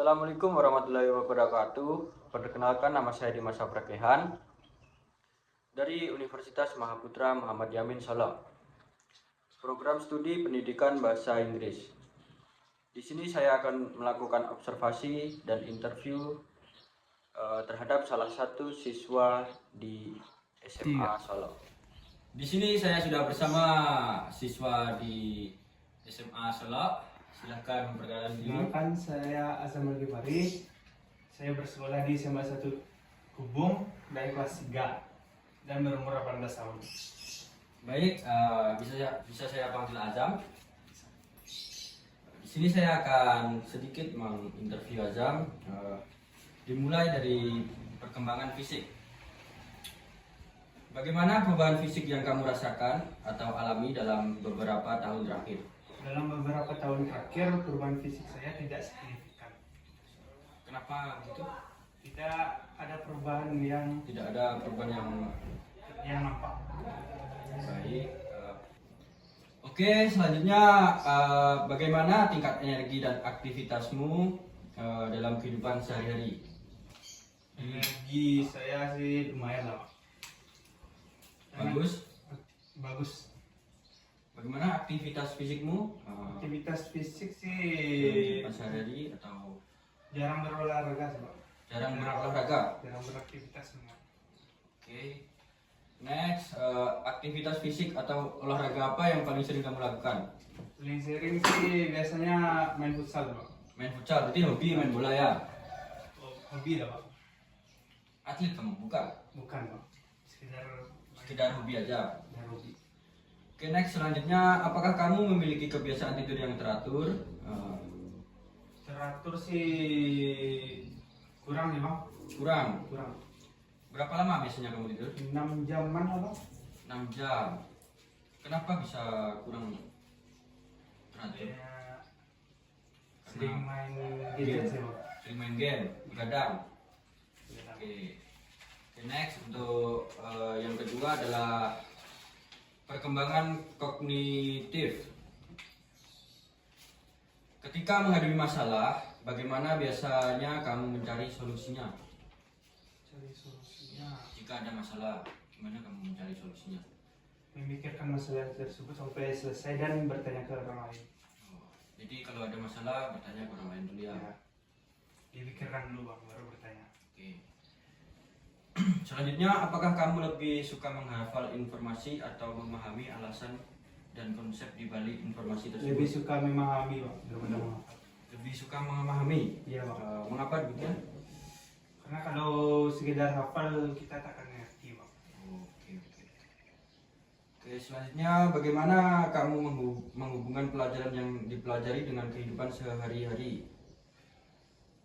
Assalamualaikum warahmatullahi wabarakatuh. Perkenalkan, nama saya Dimas Saprakehan dari Universitas Mahaputra Muhammad Yamin Solo. Program studi pendidikan bahasa Inggris. Di sini saya akan melakukan observasi dan interview terhadap salah satu siswa di SMA Solo. Di sini saya sudah bersama siswa di SMA Solo. Silahkan memperkenalkan diri. Kenalkan, saya Azam Al-Ghifari. Saya bersekolah di SMA 1 Hubung dari kelas 3 dan berumur 18 tahun. Baik, bisa saya panggil Azam. Di sini saya akan sedikit menginterview Azam. Dimulai dari perkembangan fisik. Bagaimana perubahan fisik yang kamu rasakan atau alami dalam beberapa tahun terakhir? Dalam beberapa tahun terakhir, perubahan fisik saya tidak signifikan. Kenapa gitu? Tidak ada perubahan yang Tidak ada perubahan yang nampak. baik. Oke, selanjutnya bagaimana tingkat energi dan aktivitasmu dalam kehidupan sehari-hari? Energi saya sih lumayan lah, Pak. Bagus. Bagus. Bagaimana aktivitas fisikmu? Aktivitas fisik Dalam sih kehidupan sehari-hari atau jarang berolahraga sih, Pak. jarang berolahraga? Jarang beraktivitas semua. Oke. Next, aktivitas fisik atau olahraga apa yang paling sering kamu lakukan? Paling sering sih biasanya main futsal, Pak. Main futsal, berarti hobi main bola ya? Hobi lah, Pak. Atlet kamu, bukan? Bukan, Pak. Sekedar hobi aja. Sekedar hobi. Oke, next, selanjutnya, apakah kamu memiliki kebiasaan tidur yang teratur? Teratur sih kurang nih, Bang. Kurang. Berapa lama biasanya kamu tidur? 6 jaman lah, Bang. 6 jam. Kenapa bisa kurang teratur? Ya, sering main gadget sih, Bang. Sering main game, begadang. Oke. Oke, next, untuk yang kedua adalah perkembangan kognitif. Ketika menghadapi masalah, bagaimana biasanya kamu mencari solusinya? Cari solusinya, Jika ada masalah, gimana kamu mencari solusinya? memikirkan masalah tersebut sampai selesai dan bertanya ke orang lain. Jadi kalau ada masalah, bertanya ke orang lain dulu ya. Ya, dipikirkan dulu, Bang, baru bertanya. Oke. Selanjutnya, apakah kamu lebih suka menghafal informasi atau memahami alasan dan konsep di balik informasi tersebut? Lebih suka memahami, Bang, daripada menghafal. Lebih suka memahami. Iya, Bang. Mengapa demikian? Karena kalau sekedar hafal kita tak akan ngerti, Bang. Oke. Oke, selanjutnya bagaimana kamu menghubungkan pelajaran yang dipelajari dengan kehidupan sehari-hari?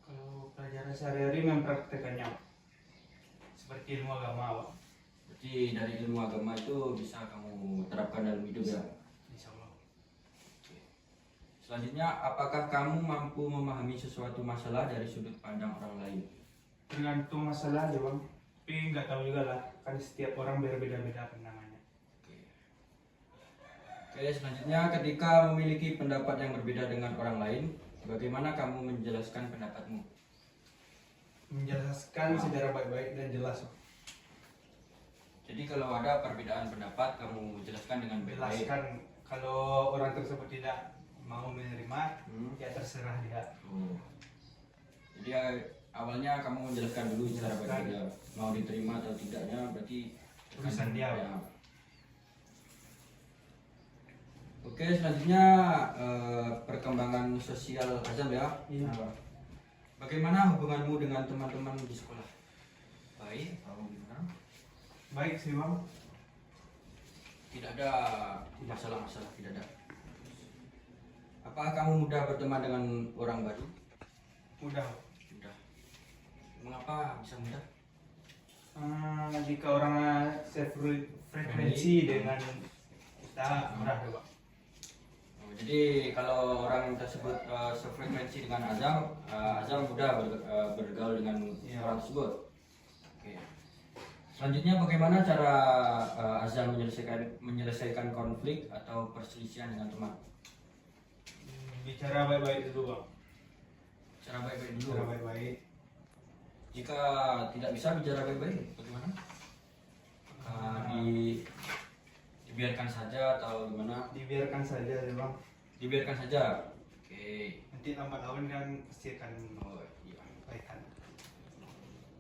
Kalau pelajaran sehari-hari mempraktekannya, Bang. Seperti ilmu agama, Bang. Jadi dari ilmu agama itu bisa kamu terapkan dalam hidup ya? Insya Allah. Oke. Selanjutnya, apakah kamu mampu memahami sesuatu masalah dari sudut pandang orang lain? Tergantung masalah ya, Bang. Tapi nggak tahu juga lah, kan setiap orang berbeda-beda pandangannya. Oke, selanjutnya ketika memiliki pendapat yang berbeda dengan orang lain, bagaimana kamu menjelaskan pendapatmu? Menjelaskan secara baik-baik dan jelas, Bang. Jadi kalau ada perbedaan pendapat, kamu jelaskan dengan baik-baik. Jelaskan kalau orang tersebut tidak mau menerima, ya terserah dia. Jadi awalnya kamu menjelaskan dulu secara baik-baik ya. Mau diterima atau tidaknya berarti Urusan dia. Ya. Oke, selanjutnya perkembangan sosial Azam ya. Iya. Bagaimana hubunganmu dengan teman-teman di sekolah? Baik atau gimana? Baik sih, Bang. Tidak ada masalah-masalah, tidak ada. Apakah kamu mudah berteman dengan orang baru? Mudah. Mudah. Mengapa bisa mudah? Jika orangnya sefrekuensi dengan kita, mudah ya, Bang. Jadi kalau orang tersebut sefrekuensi dengan Azam, Azam mudah bergaul dengan orang tersebut. Oke. Selanjutnya, bagaimana cara Azam menyelesaikan konflik atau perselisihan dengan teman? Bicara baik-baik dulu, Bang. Cara baik-baik dulu. Cara baik-baik. Jika tidak bisa bicara baik-baik, bagaimana? Dibiarkan saja atau gimana? Dibiarkan saja ya bang. Dibiarkan saja. Oke. Nanti lambat laun kan pasti akan Oh iya. baikkan.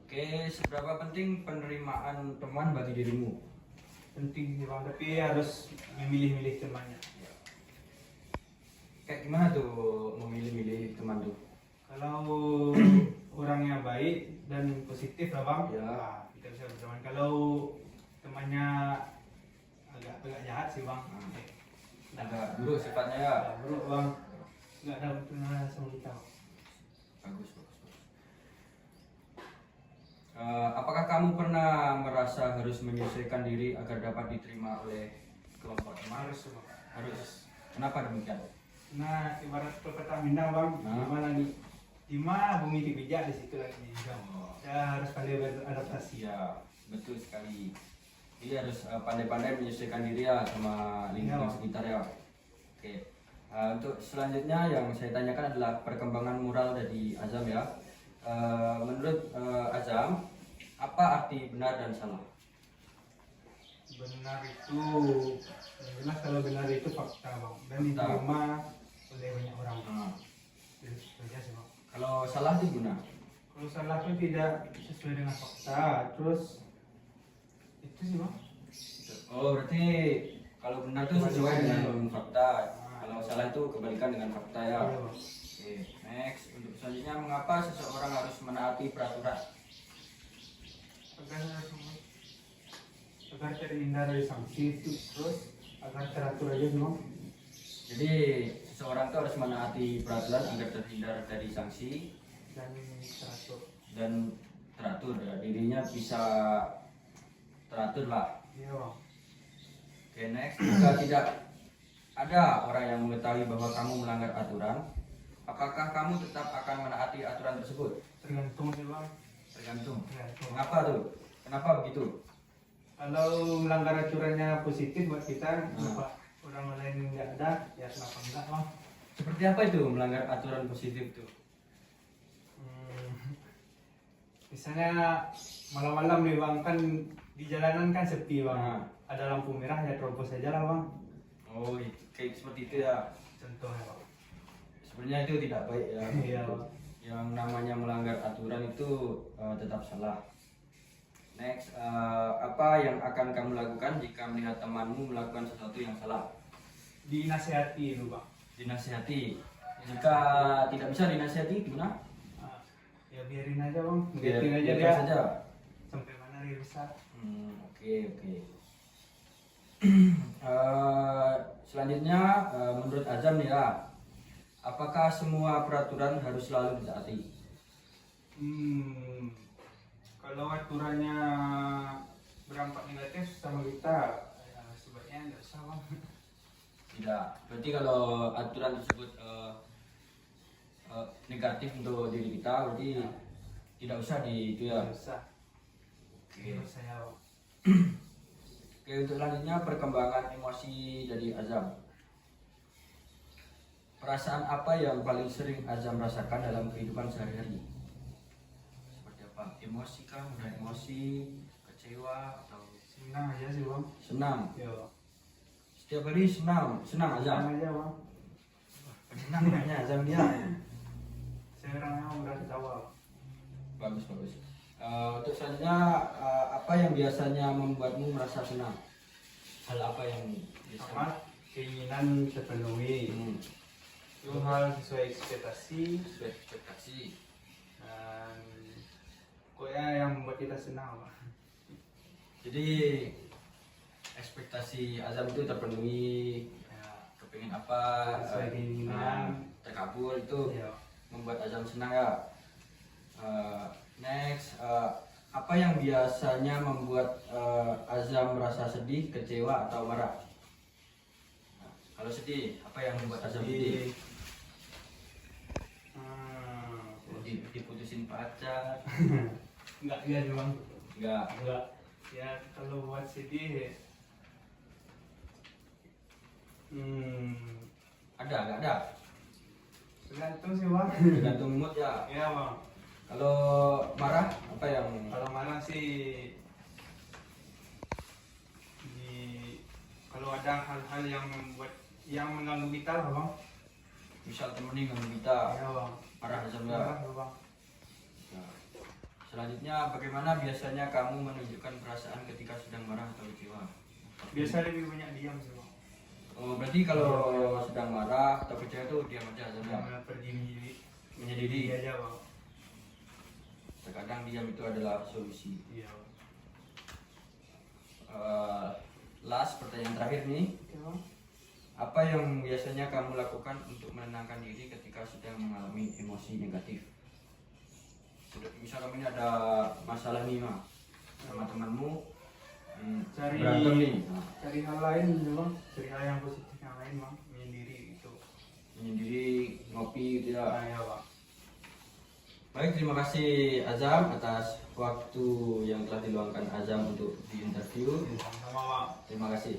Oke, seberapa penting penerimaan teman bagi dirimu? Penting sih bang, tapi harus memilih-milih temannya. Kayak gimana tuh memilih-milih teman tuh? Kalau orangnya baik dan positif lah bang, Ya. nah, kita bisa berteman. Kalau temannya agak jahat sih bang, Agak buruk sifatnya ya. agak buruk bang, nggak ada hubungan sama kita. Bagus, bagus, bagus. Apakah kamu pernah merasa harus menyesuaikan diri agar dapat diterima oleh kelompok teman? Harus bang. Harus. Kenapa demikian? Nah ibarat pepatah Minang bang, Nah. gimana nih? Lima bumi dipijak di situ lagi. Oh. Saya harus pandai beradaptasi. Ya, betul sekali. Jadi harus pandai-pandai menyesuaikan diri ya sama lingkungan Ya. sekitar ya. Oke. Untuk selanjutnya yang saya tanyakan adalah perkembangan moral dari Azam ya. Menurut Azam, apa arti benar dan salah? Benar itu, yang jelas kalau benar itu fakta bang, dan Fakta. diterima oleh banyak orang. Nah, Itu saja sih bang. kalau salah itu gimana? Kalau salah itu tidak sesuai dengan fakta, terus itu sih bang. Oh, berarti kalau benar itu sesuai dengan fakta. Kalau salah itu kebalikan dengan fakta ya. Iya, Bang. Oke, next. Untuk selanjutnya, mengapa seseorang harus menaati peraturan? Agar terhindar dari sanksi itu, terus agar teratur aja sih bang. Jadi seseorang itu harus menaati peraturan agar terhindar dari sanksi Dan teratur. dan teratur ya. Dirinya bisa teratur lah. Iya bang. Oke, next. Jika tidak ada orang yang mengetahui bahwa kamu melanggar aturan, apakah kamu tetap akan menaati aturan tersebut? Tergantung sih bang. Tergantung. Tergantung. Mengapa tuh? Kenapa begitu? Kalau melanggar aturannya positif buat kita, kenapa orang lain nggak ada, ya kenapa enggak bang? Seperti apa itu melanggar aturan positif itu? Misalnya malam-malam nih bang, kan di jalanan kan sepi bang. Nah. Ada lampu merah ya terobos aja lah bang. Oh, kayak seperti itu ya. Contohnya bang. Sebenarnya itu tidak baik ya. Iya, Bang. Yang namanya melanggar aturan itu tetap salah. Next, apa yang akan kamu lakukan jika melihat temanmu melakukan sesuatu yang salah? Dinasehati itu bang. Dinasihati. Jika tidak bisa dinasihati, gimana? Ah, ya biarin aja bang. Biar- Biarin aja biarkan dia. saja. Sampai mana dia bisa. Oke, oke. Selanjutnya, menurut Azam nih ya, apakah semua peraturan harus selalu ditaati? Kalau aturannya berdampak negatif sama kita, ya sebaiknya nggak usah bang. Tidak. Berarti kalau aturan tersebut negatif untuk diri kita, berarti tidak usah di itu ya. Nggak usah. Oke. Menurut saya bang. Oke, untuk selanjutnya perkembangan emosi dari Azam. Perasaan apa yang paling sering Azam rasakan dalam kehidupan sehari-hari? Seperti apa? Emosi kah? Mudah emosi, kecewa atau Senang aja sih bang. senang? Yo. Setiap hari senang, senang Azam. Senang aja bang. Senang kayaknya Azam dia. Saya orangnya mudah ketawa. Bagus, bagus. Untuk selanjutnya, apa yang biasanya membuatmu merasa senang? Hal apa yang biasa? Sama keinginan terpenuhi. Itu hal sesuai ekspektasi Sesuai ekspektasi. dan pokoknya yang membuat kita senang bang. Jadi ekspektasi Azam itu terpenuhi, Ya, kepingin apa, Sesuai keinginan. terkabul itu iya. membuat Azam senang ya. Next, apa yang biasanya membuat Azam merasa sedih, kecewa atau marah? Nah, kalau sedih, apa yang membuat Azam sedih? Diputusin pacar? Enggak sih bang. Enggak. Ya kalau buat sedih Ada, enggak ada? Tergantung sih bang. Tergantung mood ya. Iya bang. Kalau marah apa yang Kalau mana sih kalau ada hal-hal yang mengganggu kita lah bang. misal temenin dengan kita Iya bang. marah Azam ya. Marah bang. Nah, selanjutnya bagaimana biasanya kamu menunjukkan perasaan ketika sedang marah atau kecewa? Biasa lebih banyak diam sih bang. Oh, berarti kalau sedang marah atau kecewa itu diam aja Azam ya. Jangan pergi Menyendiri. Iya aja bang. Terkadang diam itu adalah solusi. Iya bang. Last pertanyaan terakhir nih. Oke bang. Apa yang biasanya kamu lakukan untuk menenangkan diri ketika sedang mengalami emosi negatif? Misal kamu ini ada masalah nih mah sama temanmu, Cari berantem nih, nah, cari hal lain gitu bang. Cari hal yang positif yang lain bang. Menyendiri gitu. menyendiri ngopi gitu ya. Nah, ya bang. Baik, terima kasih Azam atas waktu yang telah diluangkan Azam untuk di interview. Sama bang. Terima kasih.